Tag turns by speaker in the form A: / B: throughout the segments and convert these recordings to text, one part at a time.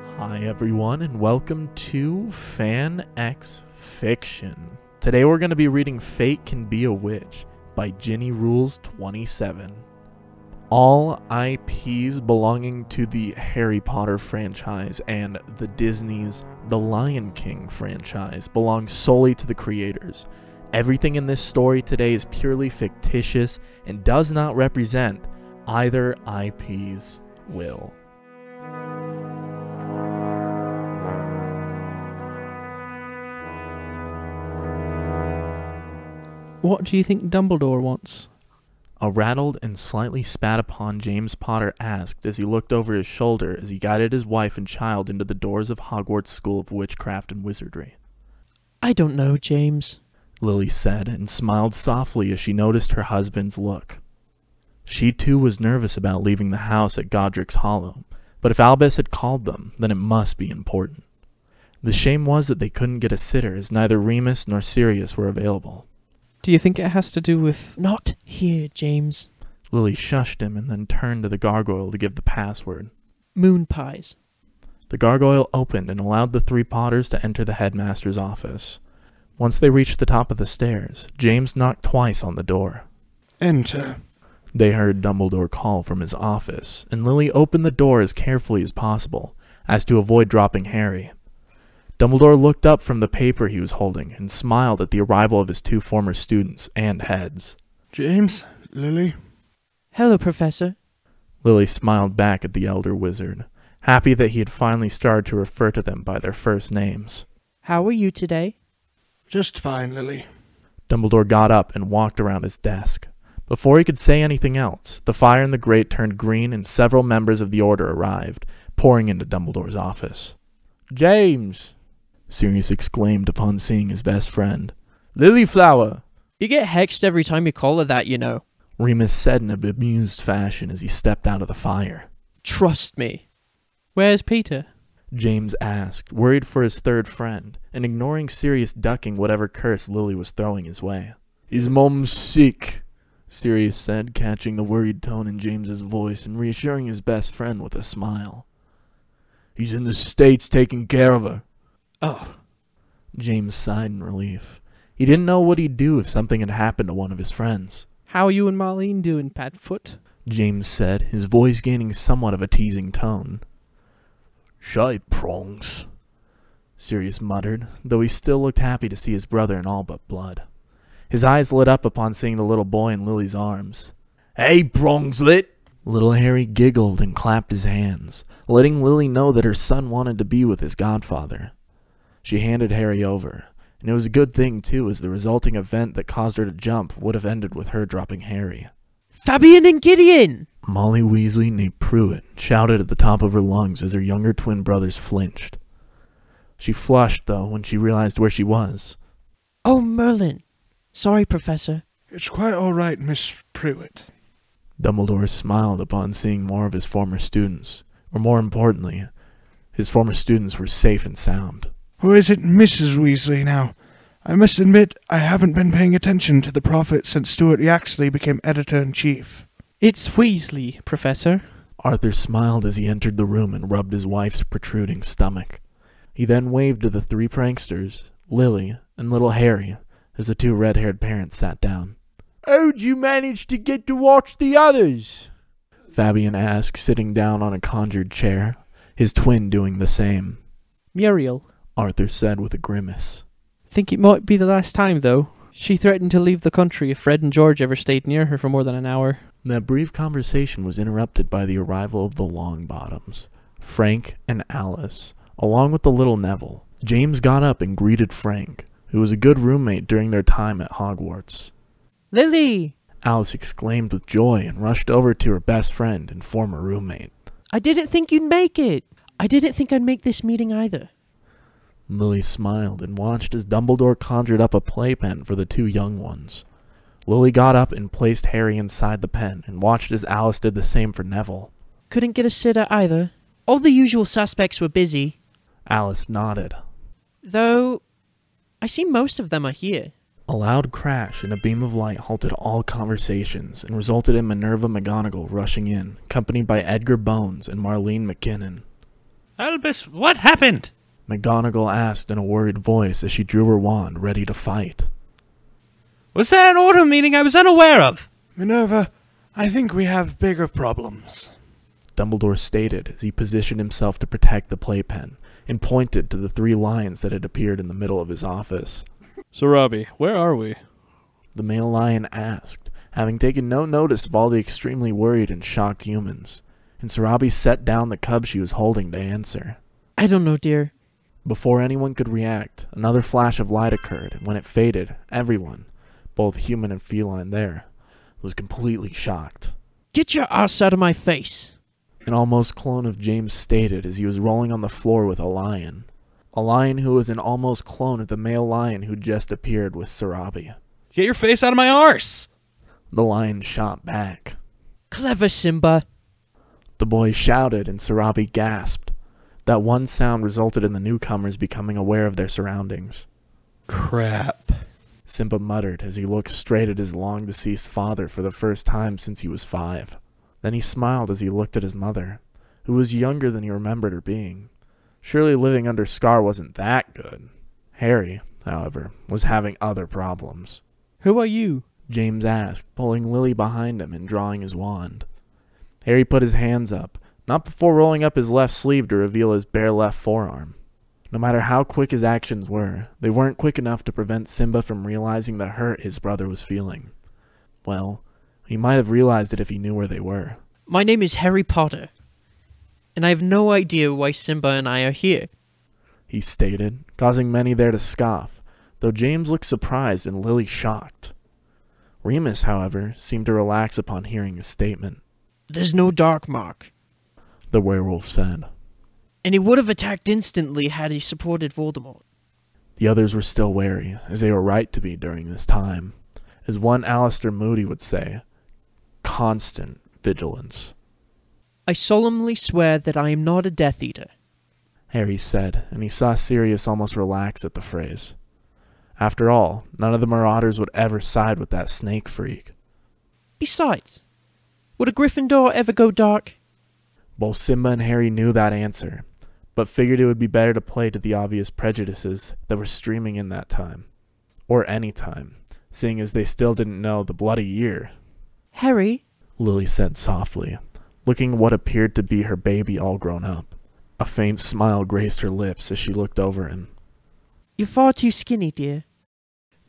A: Hi everyone, and welcome to Fan X Fiction. Today we're going to be reading Fate Can Be a Witch by Ginny Rules 27. All IPs belonging to the Harry Potter franchise and the Disney's The Lion King franchise belong solely to the creators. Everything in this story today is purely fictitious and does not represent either IP's will.
B: What do you think Dumbledore wants?
A: A rattled and slightly spat upon James Potter asked as he looked over his shoulder as he guided his wife and child into the doors of Hogwarts School of Witchcraft and Wizardry.
B: I don't know, James,
A: Lily said, and smiled softly as she noticed her husband's look. She too was nervous about leaving the house at Godric's Hollow, but if Albus had called them, then it must be important. The shame was that they couldn't get a sitter as neither Remus nor Sirius were available.
B: Do you think it has to do with... Not here, James.
A: Lily shushed him and then turned to the gargoyle to give the password.
B: Moon pies.
A: The gargoyle opened and allowed the three Potters to enter the headmaster's office. Once they reached the top of the stairs, James knocked twice on the door.
C: Enter.
A: They heard Dumbledore call from his office, and Lily opened the door as carefully as possible, as to avoid dropping Harry. Dumbledore looked up from the paper he was holding and smiled at the arrival of his two former students and heads.
C: James, Lily.
B: Hello, Professor.
A: Lily smiled back at the elder wizard, happy that he had finally started to refer to them by their first names.
B: How are you today?
C: Just fine, Lily.
A: Dumbledore got up and walked around his desk. Before he could say anything else, the fire in the grate turned green and several members of the Order arrived, pouring into Dumbledore's office. "James!" Sirius exclaimed upon seeing his best friend. "Lilyflower!"
B: You get hexed every time you call her that, you know.
A: Remus said in a bemused fashion as he stepped out of the fire.
B: Trust me. Where's Peter?
A: James asked, worried for his third friend, and ignoring Sirius ducking whatever curse Lily was throwing his way. "His mom's sick," Sirius said, catching the worried tone in James's voice and reassuring his best friend with a smile. "He's in the States taking care of her."
B: Oh.
A: James sighed in relief. He didn't know what he'd do if something had happened to one of his friends.
B: How are you and Marlene doing, Padfoot?
A: James said, his voice gaining somewhat of a teasing tone. "Shy prongs," Sirius muttered, though he still looked happy to see his brother in all but blood. His eyes lit up upon seeing the little boy in Lily's arms. "Hey, Prongslit!" Little Harry giggled and clapped his hands, letting Lily know that her son wanted to be with his godfather. She handed Harry over, and it was a good thing too, as the resulting event that caused her to jump would have ended with her dropping Harry.
B: Fabian and Gideon!
A: Molly Weasley, née Pruitt, shouted at the top of her lungs as her younger twin brothers flinched. She flushed, though, when she realized where she was.
B: Oh, Merlin. Sorry, Professor.
C: It's quite all right, Miss Pruitt.
A: Dumbledore smiled upon seeing more of his former students, or more importantly, his former students were safe and sound.
C: Or is it Mrs. Weasley now? I must admit I haven't been paying attention to the Prophet since Stuart Yaxley became editor-in-chief.
B: It's Weasley, Professor.
A: Arthur smiled as he entered the room and rubbed his wife's protruding stomach. He then waved to the three pranksters, Lily, and little Harry, as the two red-haired parents sat down. "How'd you manage to get to watch the others?" Fabian asked, sitting down on a conjured chair, his twin doing the same.
B: Muriel.
A: Arthur said with a grimace.
B: Think it might be the last time, though. She threatened to leave the country if Fred and George ever stayed near her for more than an hour.
A: That brief conversation was interrupted by the arrival of the Longbottoms, Frank and Alice, along with the little Neville. James got up and greeted Frank, who was a good roommate during their time at Hogwarts.
B: Lily!
A: Alice exclaimed with joy and rushed over to her best friend and former roommate.
B: I didn't think you'd make it. I didn't think I'd make this meeting either.
A: Lily smiled and watched as Dumbledore conjured up a playpen for the two young ones. Lily got up and placed Harry inside the pen and watched as Alice did the same for Neville.
B: Couldn't get a sitter either. All the usual suspects were busy.
A: Alice nodded.
B: Though, I see most of them are here.
A: A loud crash and a beam of light halted all conversations and resulted in Minerva McGonagall rushing in, accompanied by Edgar Bones and Marlene McKinnon.
D: Albus, what happened?
A: McGonagall asked in a worried voice as she drew her wand, ready to fight.
D: Was there an order meeting I was unaware of?
C: Minerva, I think we have bigger problems.
A: Dumbledore stated as he positioned himself to protect the playpen and pointed to the 3 lions that had appeared in the middle of his office.
B: Sarabi, where are we?
A: The male lion asked, having taken no notice of all the extremely worried and shocked humans, and Sarabi set down the cub she was holding to answer.
B: I don't know, dear.
A: Before anyone could react, another flash of light occurred, and when it faded, everyone, both human and feline there, was completely shocked.
B: Get your ass out of my face.
A: An almost clone of James stated as he was rolling on the floor with a lion. A lion who was an almost clone of the male lion who just appeared with Sarabi.
D: Get your face out of my arse!
A: The lion shot back.
B: Clever, Simba.
A: The boy shouted and Sarabi gasped. That one sound resulted in the newcomers becoming aware of their surroundings.
D: Crap.
A: Simba muttered as he looked straight at his long-deceased father for the first time since he was 5. Then he smiled as he looked at his mother, who was younger than he remembered her being. Surely living under Scar wasn't that good. Harry, however, was having other problems.
B: Who are you?
A: James asked, pulling Lily behind him and drawing his wand. Harry put his hands up, not before rolling up his left sleeve to reveal his bare left forearm. No matter how quick his actions were, they weren't quick enough to prevent Simba from realizing the hurt his brother was feeling. Well, he might have realized it if he knew where they were.
B: My name is Harry Potter, and I have no idea why Simba and I are here.
A: He stated, causing many there to scoff, though James looked surprised and Lily shocked. Remus, however, seemed to relax upon hearing his statement.
B: There's no dark mark.
A: The werewolf said.
B: And he would have attacked instantly had he supported Voldemort.
A: The others were still wary, as they were right to be during this time. As one Alistair Moody would say, constant vigilance.
B: I solemnly swear that I am not a Death Eater.
A: Harry said, and he saw Sirius almost relax at the phrase. After all, none of the Marauders would ever side with that snake freak.
B: Besides, would a Gryffindor ever go dark?
A: Both Simba and Harry knew that answer, but figured it would be better to play to the obvious prejudices that were streaming in that time. Or any time, seeing as they still didn't know the bloody year.
B: Harry?
A: Lily said softly, looking at what appeared to be her baby all grown up. A faint smile graced her lips as she looked over him.
B: You're far too skinny, dear.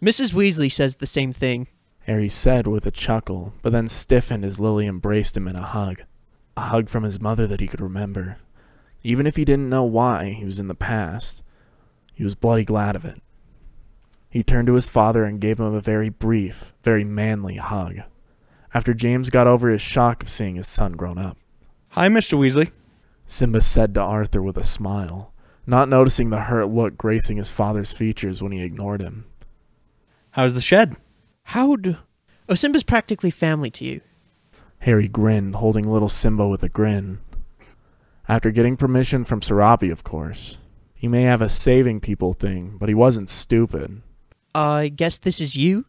B: Mrs. Weasley says the same thing.
A: Harry said with a chuckle, but then stiffened as Lily embraced him in a hug. A hug from his mother that he could remember. Even if he didn't know why he was in the past, he was bloody glad of it. He turned to his father and gave him a very brief, very manly hug, after James got over his shock of seeing his son grown up.
D: Hi, Mr. Weasley.
A: Simba said to Arthur with a smile, not noticing the hurt look gracing his father's features when he ignored him.
D: How's the shed?
B: How'd... Oh, Simba's practically family to you.
A: Harry grinned, holding little Simba with a grin. After getting permission from Sarabi, of course. He may have a saving people thing, but he wasn't stupid.
B: I guess this is you?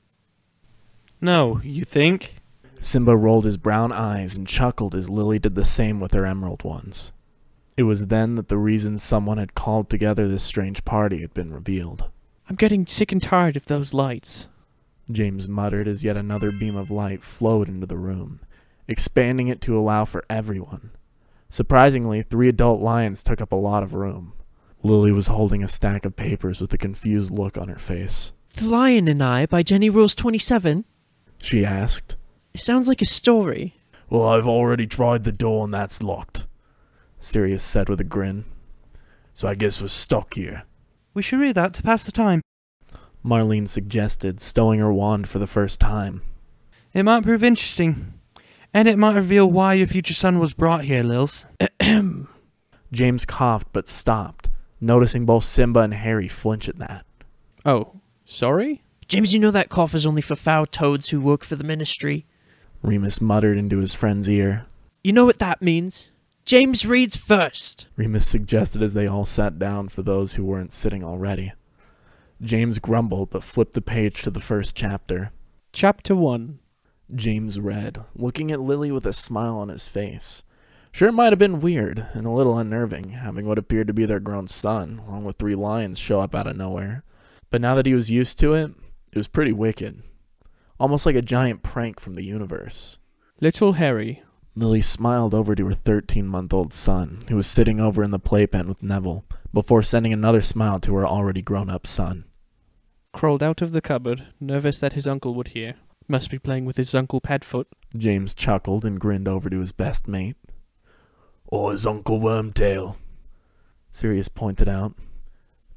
D: No, you think?
A: Simba rolled his brown eyes and chuckled as Lily did the same with her emerald ones. It was then that the reason someone had called together this strange party had been revealed.
B: I'm getting sick and tired of those lights,
A: James muttered as yet another beam of light flowed into the room, expanding it to allow for everyone. Surprisingly, 3 adult lions took up a lot of room. Lily was holding a stack of papers with a confused look on her face.
B: The Lion and I by Jenny Rules 27?
A: She asked.
B: It sounds like a story.
A: Well, I've already tried the door and that's locked, Sirius said with a grin. So I guess we're stuck here.
D: We should read that to pass the time.
A: Marlene suggested, stowing her wand for the first time.
D: It might prove interesting. And it might reveal why your future son was brought here, Lils.
A: James coughed but stopped, noticing both Simba and Harry flinch at that.
B: Oh, sorry? James, you know that cough is only for foul toads who work for the ministry.
A: Remus muttered into his friend's ear.
B: You know what that means? James reads first.
A: Remus suggested as they all sat down for those who weren't sitting already. James grumbled but flipped the page to the first chapter.
B: Chapter 1.
A: James read, looking at Lily with a smile on his face. Sure, it might have been weird and a little unnerving, having what appeared to be their grown son, along with 3 lions, show up out of nowhere. But now that he was used to it was pretty wicked. Almost like a giant prank from the universe.
B: Little Harry.
A: Lily smiled over to her 13-month-old son, who was sitting over in the playpen with Neville, before sending another smile to her already grown-up son.
B: Crawled out of the cupboard, nervous that his uncle would hear. Must be playing with his Uncle Padfoot.
A: James chuckled and grinned over to his best mate. Or his Uncle Wormtail, Sirius pointed out.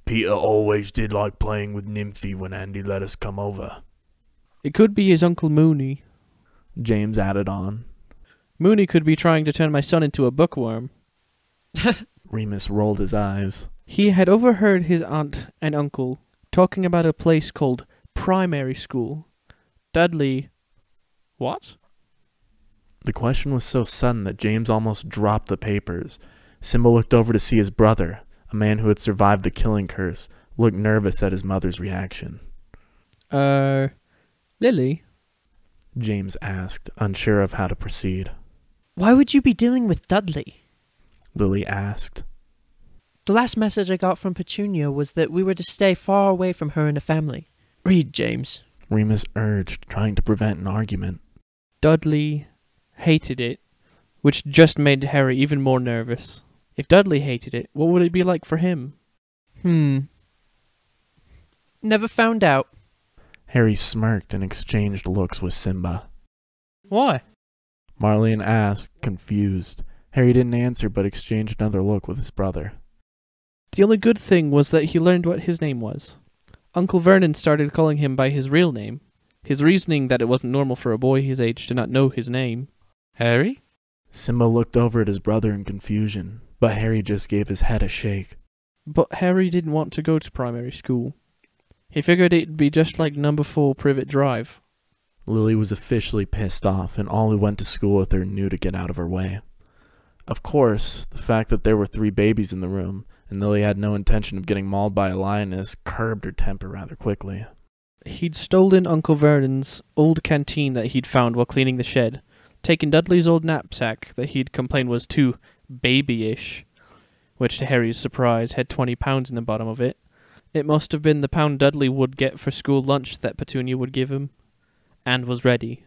A: Peter always did like playing with Nymphy when Andy let us come over.
B: It could be his Uncle Mooney.
A: James added on.
B: Mooney could be trying to turn my son into a bookworm.
A: Remus rolled his eyes.
B: He had overheard his aunt and uncle talking about a place called primary school. Dudley... What?
A: The question was so sudden that James almost dropped the papers. Simba looked over to see his brother, a man who had survived the killing curse, look nervous at his mother's reaction.
B: Lily?
A: James asked, unsure of how to proceed.
E: Why would you be dealing with Dudley?
A: Lily asked.
E: The last message I got from Petunia was that we were to stay far away from her and the family. Read, James.
A: Remus urged, trying to prevent an argument.
B: Dudley hated it, which just made Harry even more nervous. If Dudley hated it, what would it be like for him?
E: Never found out.
A: Harry smirked and exchanged looks with Simba.
D: Why?
A: Marlene asked, confused. Harry didn't answer but exchanged another look with his brother.
B: The only good thing was that he learned what his name was. Uncle Vernon started calling him by his real name, his reasoning that it wasn't normal for a boy his age to not know his name.
D: Harry?
A: Simba looked over at his brother in confusion, but Harry just gave his head a shake.
B: But Harry didn't want to go to primary school. He figured it'd be just like number 4 Privet Drive.
A: Lily was officially pissed off, and all who went to school with her knew to get out of her way. Of course, the fact that there were 3 babies in the room, and Lily had no intention of getting mauled by a lioness, curbed her temper rather quickly.
B: He'd stolen Uncle Vernon's old canteen that he'd found while cleaning the shed, taken Dudley's old knapsack that he'd complained was too babyish, which to Harry's surprise had 20 pounds in the bottom of it. It must have been the pound Dudley would get for school lunch that Petunia would give him, and was ready.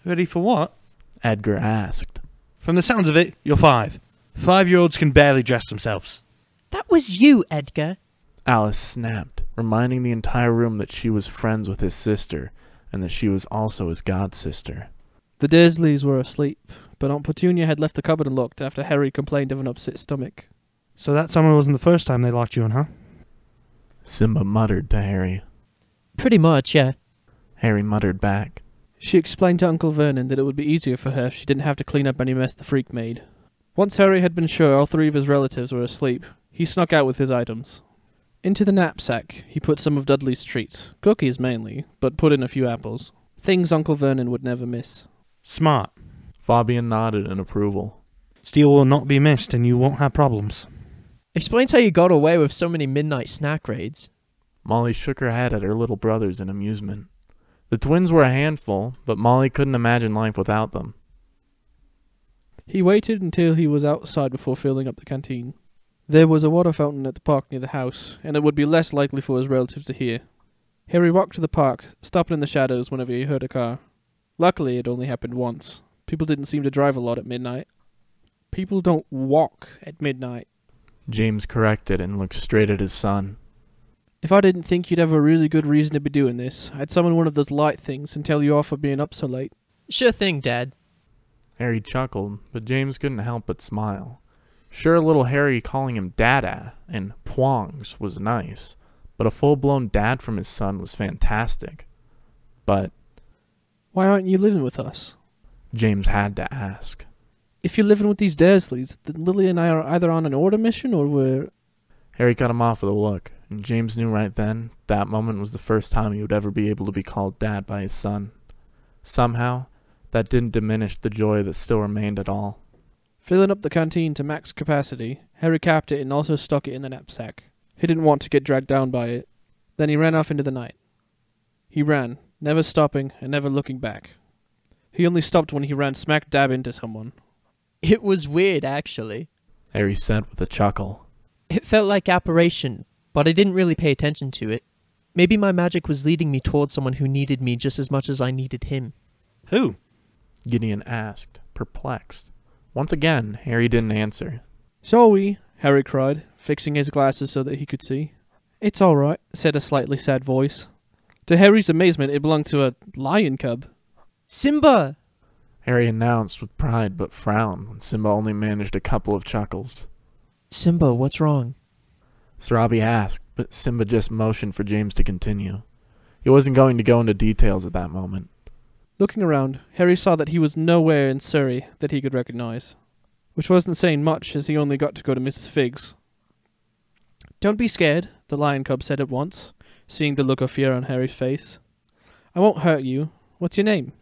D: Ready for what?
A: Edgar asked.
D: From the sounds of it, you're 5. 5-year-olds can barely dress themselves.
E: That was you, Edgar.
A: Alice snapped, reminding the entire room that she was friends with his sister, and that she was also his god-sister.
B: The Dursleys were asleep, but Aunt Petunia had left the cupboard unlocked after Harry complained of an upset stomach.
D: So that summer wasn't the first time they locked you in, huh?
A: Simba muttered to Harry.
E: Pretty much, yeah.
A: Harry muttered back.
B: She explained to Uncle Vernon that it would be easier for her if she didn't have to clean up any mess the freak made. Once Harry had been sure all 3 of his relatives were asleep, he snuck out with his items. Into the knapsack, he put some of Dudley's treats, cookies mainly, but put in a few apples. Things Uncle Vernon would never miss.
D: Smart.
A: Fabian nodded in approval.
D: Steel will not be missed and you won't have problems.
E: Explains how you got away with so many midnight snack raids.
A: Molly shook her head at her little brothers in amusement. The twins were a handful, but Molly couldn't imagine life without them.
B: He waited until he was outside before filling up the canteen. There was a water fountain at the park near the house, and it would be less likely for his relatives to hear. Harry walked to the park, stopping in the shadows whenever he heard a car. Luckily, it only happened once. People didn't seem to drive a lot at midnight. People don't walk at midnight.
A: James corrected and looked straight at his son.
B: If I didn't think you'd have a really good reason to be doing this, I'd summon one of those light things and tell you off for being up so late.
E: Sure thing, Dad.
A: Harry chuckled, but James couldn't help but smile. Sure, little Harry calling him Dada and Pwongs was nice, but a full-blown dad from his son was fantastic. But
B: Why aren't you living with us?
A: James had to ask.
B: If you're living with these Dursleys, then Lily and I are either on an order mission or we're...
A: Harry cut him off with a look, and James knew right then that moment was the first time he would ever be able to be called Dad by his son. Somehow, that didn't diminish the joy that still remained at all.
B: Filling up the canteen to max capacity, Harry capped it and also stuck it in the knapsack. He didn't want to get dragged down by it. Then he ran off into the night. He ran, never stopping and never looking back. He only stopped when he ran smack dab into someone.
E: It was weird, actually.
A: Harry said with a chuckle.
E: It felt like apparition, but I didn't really pay attention to it. Maybe my magic was leading me towards someone who needed me just as much as I needed him.
D: Who?
A: Gideon asked, perplexed. Once again, Harry didn't answer.
B: Sorry, Harry cried, fixing his glasses so that he could see. It's all right, said a slightly sad voice. To Harry's amazement, it belonged to a lion cub.
E: Simba!
A: Harry announced with pride but frowned when Simba only managed a couple of chuckles.
E: Simba, what's wrong?
A: Sarabi asked, but Simba just motioned for James to continue. He wasn't going to go into details at that moment.
B: Looking around, Harry saw that he was nowhere in Surrey that he could recognize, which wasn't saying much as he only got to go to Mrs. Figg's. Don't be scared, the lion cub said at once, seeing the look of fear on Harry's face. I won't hurt you. What's your name?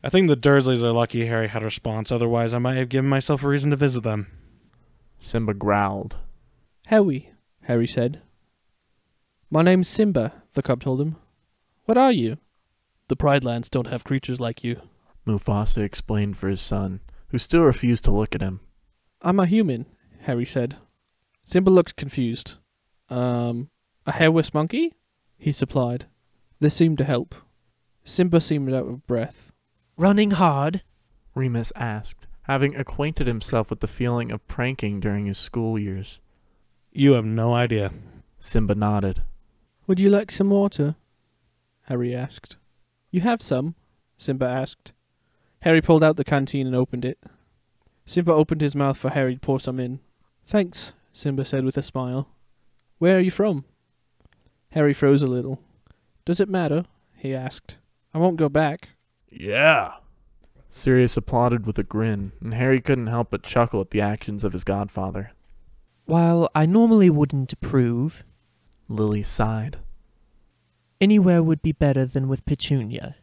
D: I think the Dursleys are lucky Harry had a response, otherwise I might have given myself a reason to visit them.
A: Simba growled.
B: Howie, Harry said. My name's Simba, the cub told him. What are you? The Pride Lands don't have creatures like you.
A: Mufasa explained for his son, who still refused to look at him.
B: I'm a human, Harry said. Simba looked confused. A hairless monkey? He supplied. This seemed to help. Simba seemed out of breath.
E: Running hard?
A: Remus asked, having acquainted himself with the feeling of pranking during his school years.
D: You have no idea.
A: Simba nodded.
B: Would you like some water? Harry asked. You have some? Simba asked. Harry pulled out the canteen and opened it. Simba opened his mouth for Harry to pour some in. Thanks, Simba said with a smile. Where are you from? Harry froze a little. Does it matter? He asked. I won't go back.
A: Yeah. Sirius applauded with a grin, and Harry couldn't help but chuckle at the actions of his godfather.
E: While I normally wouldn't approve,
A: Lily sighed.
E: anywhere would be better than with Petunia.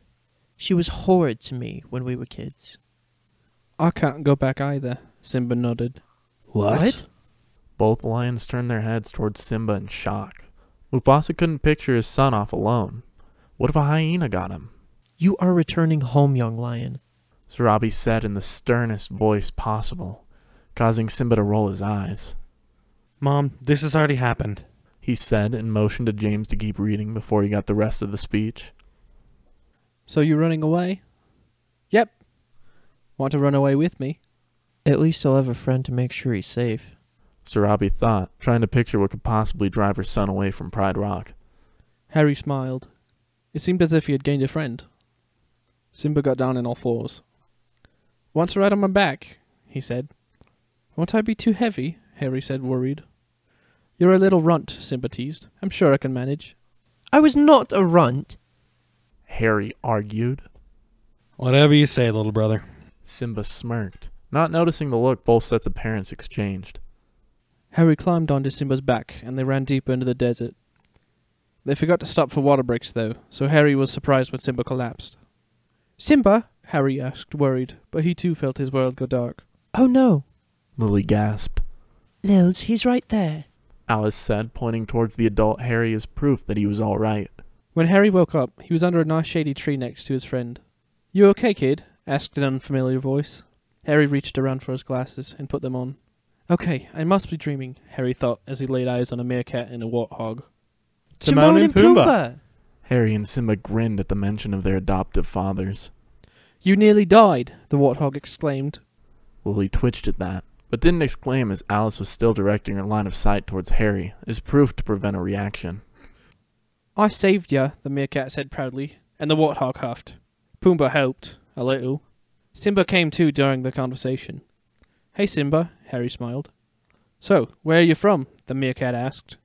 E: She was horrid to me when we were kids.
B: I can't go back either, Simba nodded.
E: What?
A: Both lions turned their heads towards Simba in shock. Mufasa couldn't picture his son off alone. What if a hyena got him?
E: You are returning home, young lion.
A: Sarabi said in the sternest voice possible, causing Simba to roll his eyes.
D: Mom, this has already happened.
A: He said and motioned to James to keep reading before he got the rest of the speech.
B: So you're running away? Yep. Want to run away with me?
E: At least I'll have a friend to make sure he's safe.
A: Sarabi thought, trying to picture what could possibly drive her son away from Pride Rock.
B: Harry smiled. It seemed as if he had gained a friend. Simba got down on all fours. Want to ride on my back? He said. Won't I be too heavy? Harry said, worried. You're a little runt, Simba teased. I'm sure I can manage.
E: I was not a runt.
A: Harry argued.
D: Whatever you say, little brother.
A: Simba smirked, not noticing the look both sets of parents exchanged.
B: Harry climbed onto Simba's back, and they ran deeper into the desert. They forgot to stop for water breaks, though, so Harry was surprised when Simba collapsed. Simba? Harry asked, worried, but he too felt his world go dark.
E: Oh no.
A: Lily gasped.
E: Lils, he's right there.
A: Alice said, pointing towards the adult Harry as proof that he was all right.
B: When Harry woke up, he was under a nice shady tree next to his friend. You okay, kid? Asked an unfamiliar voice. Harry reached around for his glasses and put them on. Okay, I must be dreaming, Harry thought as he laid eyes on a meerkat and a warthog.
D: Timon and Pumbaa!
A: Harry and Simba grinned at the mention of their adoptive fathers.
B: You nearly died, the warthog exclaimed.
A: Lily twitched at that, but didn't exclaim as Alice was still directing her line of sight towards Harry, as proof to prevent a reaction.
B: I saved ya, the meerkat said proudly, and the warthog huffed. Pumbaa helped, a little. Simba came too during the conversation. Hey Simba, Harry smiled. So, where are you from? The meerkat asked.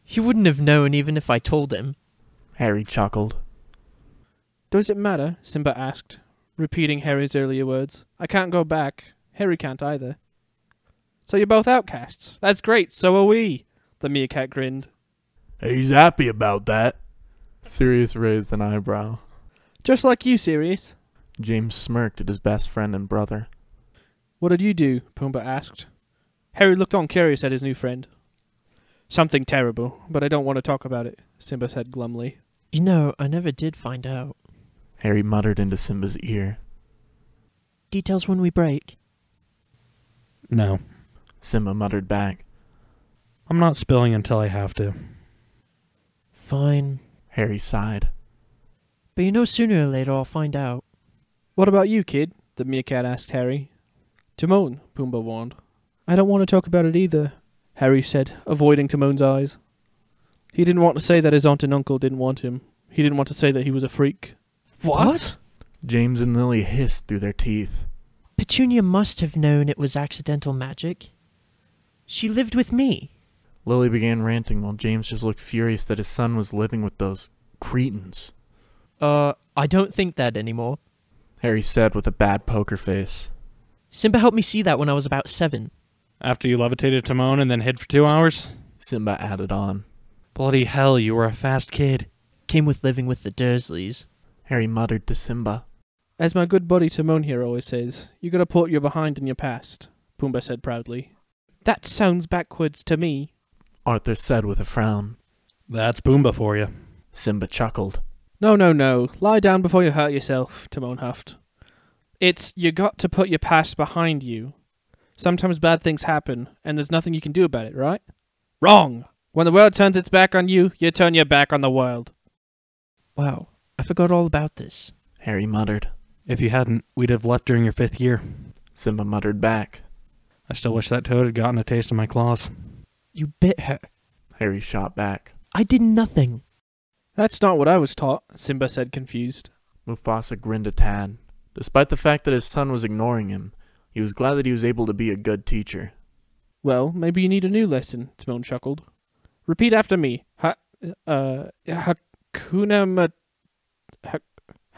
E: He wouldn't have known even if I told him.
A: Harry chuckled.
B: Does it matter? Simba asked, repeating Harry's earlier words. I can't go back. Harry can't either. So you're both outcasts. That's great, so are we. The meerkat grinned.
A: He's happy about that. Sirius raised an eyebrow.
B: Just like you, Sirius.
A: James smirked at his best friend and brother.
B: What did you do? Pumbaa asked. Harry looked on curious at his new friend. Something terrible, but I don't want to talk about it, Simba said glumly.
E: You know, I never did find out.
A: Harry muttered into Simba's ear.
E: Details when we break.
D: No.
A: Simba muttered back.
D: I'm not spilling until I have to.
E: Fine.
A: Harry sighed.
E: But you know sooner or later I'll find out.
B: What about you, kid? The meerkat asked Harry. Timon, Pumbaa warned. I don't want to talk about it either, Harry said, avoiding Timon's eyes. He didn't want to say that his aunt and uncle didn't want him. He didn't want to say that he was a freak.
E: What?
A: James and Lily hissed through their teeth.
E: Petunia must have known it was accidental magic. She lived with me.
A: Lily began ranting while James just looked furious that his son was living with those cretins.
E: I don't think that anymore.
A: Harry said with a bad poker face.
E: Simba helped me see that when I was about 7.
D: After you levitated Timon and then hid for 2 hours?
A: Simba added on.
D: Bloody hell, you were a fast kid.
E: Came with living with the Dursleys.
A: Harry muttered to Simba.
B: As my good buddy Timon here always says, you gotta put your behind in your past, Pumbaa said proudly. That sounds backwards to me.
A: Arthur said with a frown.
D: That's Pumbaa for you.
A: Simba chuckled.
B: No, no, no. Lie down before you hurt yourself, Timon huffed. It's you got to put your past behind you. Sometimes bad things happen, and there's nothing you can do about it, right? Wrong! When the world turns its back on you, you turn your back on the world.
E: Wow, I forgot all about this.
A: Harry muttered.
D: If you hadn't, we'd have left during your 5th year.
A: Simba muttered back.
D: I still wish that toad had gotten a taste of my claws.
E: You bit her.
A: Harry shot back.
E: I did nothing.
B: That's not what I was taught, Simba said confused.
A: Mufasa grinned a tad. Despite the fact that his son was ignoring him, he was glad that he was able to be a good teacher.
B: Well, maybe you need a new lesson, Timon chuckled. Repeat after me. Hakuna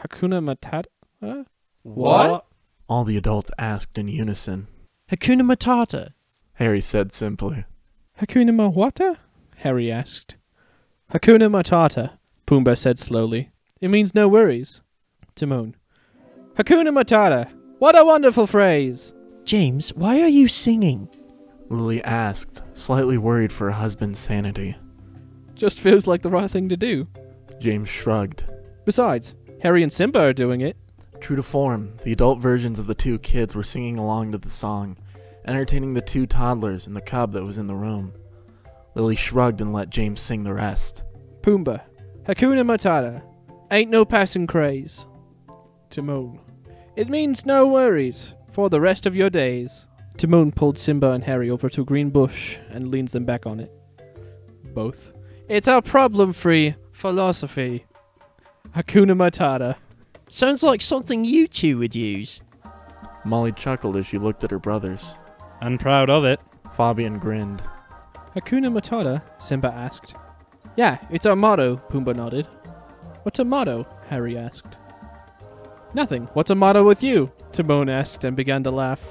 B: Matata?
E: What?
A: All the adults asked in unison.
E: Hakuna Matata.
A: Harry said simply.
B: Hakuna Matata? Harry asked. Hakuna Matata, Pumbaa said slowly. It means no worries. Timon. Hakuna Matata! What a wonderful phrase!
E: James, why are you singing?
A: Lily asked, slightly worried for her husband's sanity.
B: Just feels like the right thing to do.
A: James shrugged.
B: Besides, Harry and Simba are doing it.
A: True to form, the adult versions of the 2 kids were singing along to the song, entertaining the 2 toddlers and the cub that was in the room. Lily shrugged and let James sing the rest.
B: Pumbaa. Hakuna Matata. Ain't no passing craze. Timon. It means no worries for the rest of your days. Timon pulled Simba and Harry over to a green bush and leans them back on it. Both. It's our problem-free philosophy. Hakuna Matata.
E: Sounds like something you 2 would use.
A: Molly chuckled as she looked at her brothers.
D: I'm proud of it.
A: Fabian grinned.
B: Hakuna Matata? Simba asked. Yeah, it's our motto, Pumbaa nodded. What's a motto? Harry asked. Nothing. What's a motto with you? Timon asked and began to laugh.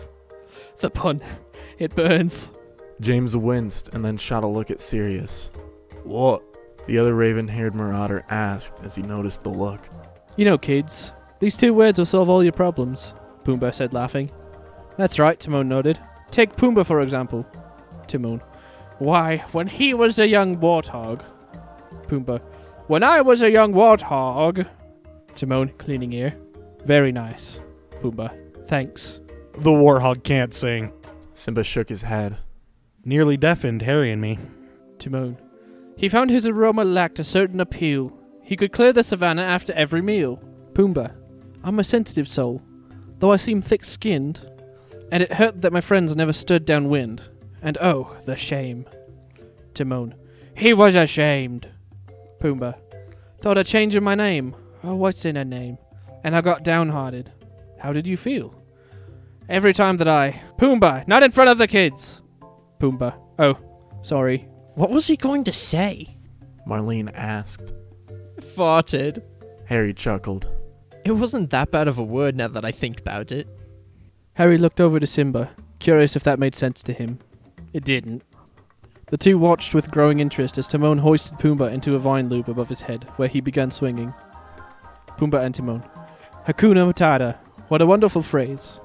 B: The pun. It burns.
A: James winced and then shot a look at Sirius. What? The other raven-haired marauder asked as he noticed the look.
B: You know, kids, these 2 words will solve all your problems, Pumbaa said, laughing. That's right, Timon nodded. Take Pumbaa, for example. Timon. Why, when he was a young warthog. Pumbaa. When I was a young warthog. Timon, cleaning ear. Very nice. Pumbaa. Thanks.
D: The warhog can't sing.
A: Simba shook his head.
D: Nearly deafened Harry and me.
B: Timon. He found his aroma lacked a certain appeal. He could clear the savannah after every meal. Pumbaa. I'm a sensitive soul, though I seem thick-skinned, and it hurt that my friends never stood downwind. And oh, the shame. Timon. He was ashamed. Pumbaa. Thought of changing my name. Oh, what's in a name? And I got downhearted. How did you feel? Every time that Pumbaa, not in front of the kids! Pumbaa. Oh, sorry.
E: What was he going to say?
A: Marlene asked.
E: Farted.
A: Harry chuckled.
E: It wasn't that bad of a word now that I think about it.
B: Harry looked over to Simba, curious if that made sense to him. It didn't. The 2 watched with growing interest as Timon hoisted Pumbaa into a vine loop above his head, where he began swinging. Pumbaa and Timon. Hakuna Matata. What a wonderful phrase.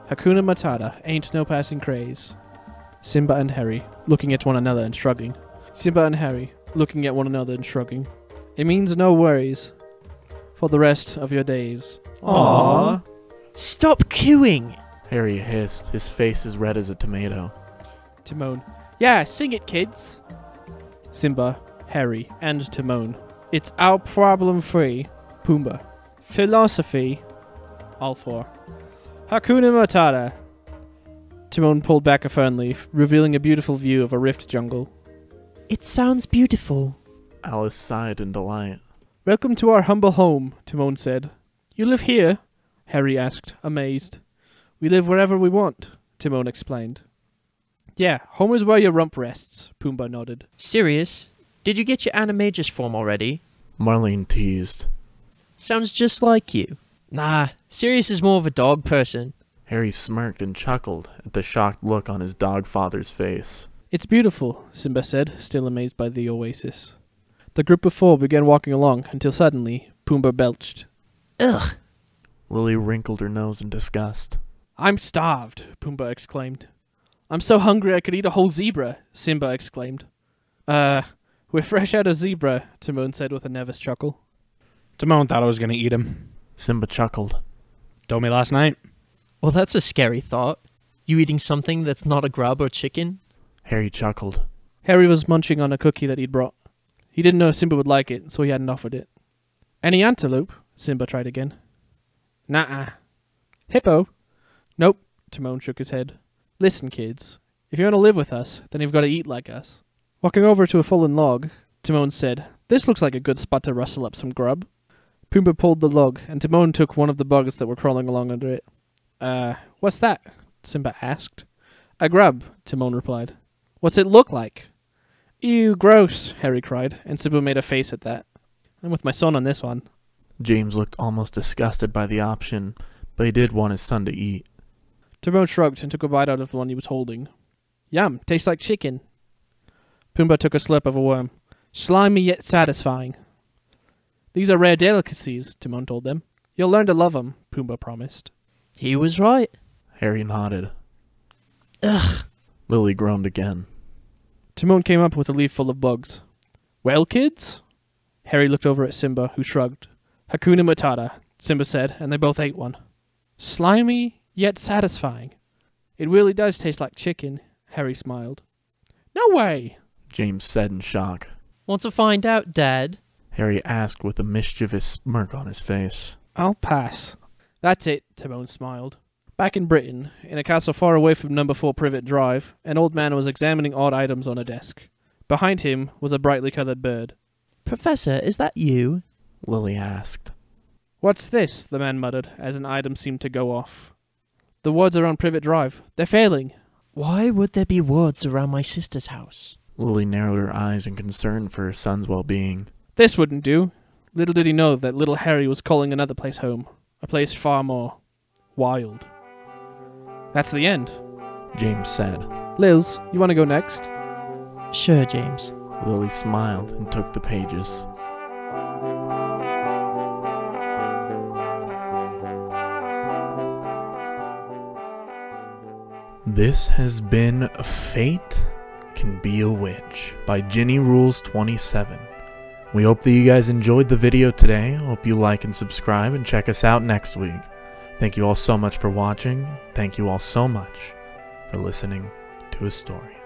B: Hakuna Matata. Ain't no passing craze. Simba and Harry, looking at one another and shrugging. Simba and Harry, looking at one another and shrugging. It means no worries for the rest of your days.
A: Aww.
E: Stop cooing!
A: Harry hissed, his face as red as a tomato.
B: Timon. Yeah, sing it, kids. Simba, Harry, and Timon. It's our problem free. Pumbaa. Philosophy. All four. Hakuna Matata. Timon pulled back a fern leaf, revealing a beautiful view of a rift jungle.
E: It sounds beautiful.
A: Alice sighed in delight.
B: Welcome to our humble home, Timon said. You live here? Harry asked, amazed. We live wherever we want, Timon explained. Yeah, home is where your rump rests, Pumbaa nodded.
E: Serious? Did you get your animagus form already?
A: Marlene teased.
E: Sounds just like you. Nah, Sirius is more of a dog person.
A: Harry smirked and chuckled at the shocked look on his dog father's face.
B: It's beautiful, Simba said, still amazed by the oasis. The group of four began walking along until suddenly Pumbaa belched.
E: Ugh.
A: Lily wrinkled her nose in disgust.
B: I'm starved, Pumbaa exclaimed. I'm so hungry I could eat a whole zebra, Simba exclaimed. We're fresh out of zebra, Timon said with a nervous chuckle.
C: Timon thought I was going to eat him.
A: Simba chuckled.
C: Told me last night.
E: Well, that's a scary thought. You eating something that's not a grub or chicken?
A: Harry chuckled.
B: Harry was munching on a cookie that he'd brought. He didn't know Simba would like it, so he hadn't offered it. Any antelope? Simba tried again. Nuh-uh. Hippo? Nope, Timon shook his head. Listen, kids. If you want to live with us, then you've got to eat like us. Walking over to a fallen log, Timon said, This looks like a good spot to rustle up some grub. Pumbaa pulled the log, and Timon took one of the bugs that were crawling along under it. What's that? Simba asked. A grub, Timon replied. What's it look like? Ew, gross, Harry cried, and Simba made a face at that. I'm with my son on this one.
A: James looked almost disgusted by the option, but he did want his son to eat.
B: Timon shrugged and took a bite out of the one he was holding. Yum, tastes like chicken. Pumbaa took a slurp of a worm. Slimy yet satisfying. These are rare delicacies, Timon told them. You'll learn to love 'em, Pumbaa promised.
E: He was right.
A: Harry nodded.
E: Ugh.
A: Lily groaned again.
B: Timon came up with a leaf full of bugs. Well, kids? Harry looked over at Simba, who shrugged. Hakuna Matata, Simba said, and they both ate one. Slimy yet satisfying. It really does taste like chicken, Harry smiled. No way!
A: James said in shock.
E: Want to find out, Dad?
A: Harry asked with a mischievous smirk on his face.
B: I'll pass. That's it, Timon smiled. Back in Britain, in a castle far away from number 4 Privet Drive, an old man was examining odd items on a desk. Behind him was a brightly coloured bird.
E: Professor, is that you?
A: Lily asked.
B: What's this? The man muttered, as an item seemed to go off. The wards are on Privet Drive. They're failing.
E: Why would there be wards around my sister's house?
A: Lily narrowed her eyes in concern for her son's well-being.
B: This wouldn't do. Little did he know that little Harry was calling another place home. A place far more wild. That's the end.
A: James said.
B: Lils, you want to go next?
E: Sure, James.
A: Lily smiled and took the pages. This has been Fate Can Be a Witch by Ginny Rules 27. We hope that you guys enjoyed the video today. Hope you like and subscribe and check us out next week. Thank you all so much for watching. Thank you all so much for listening to a story.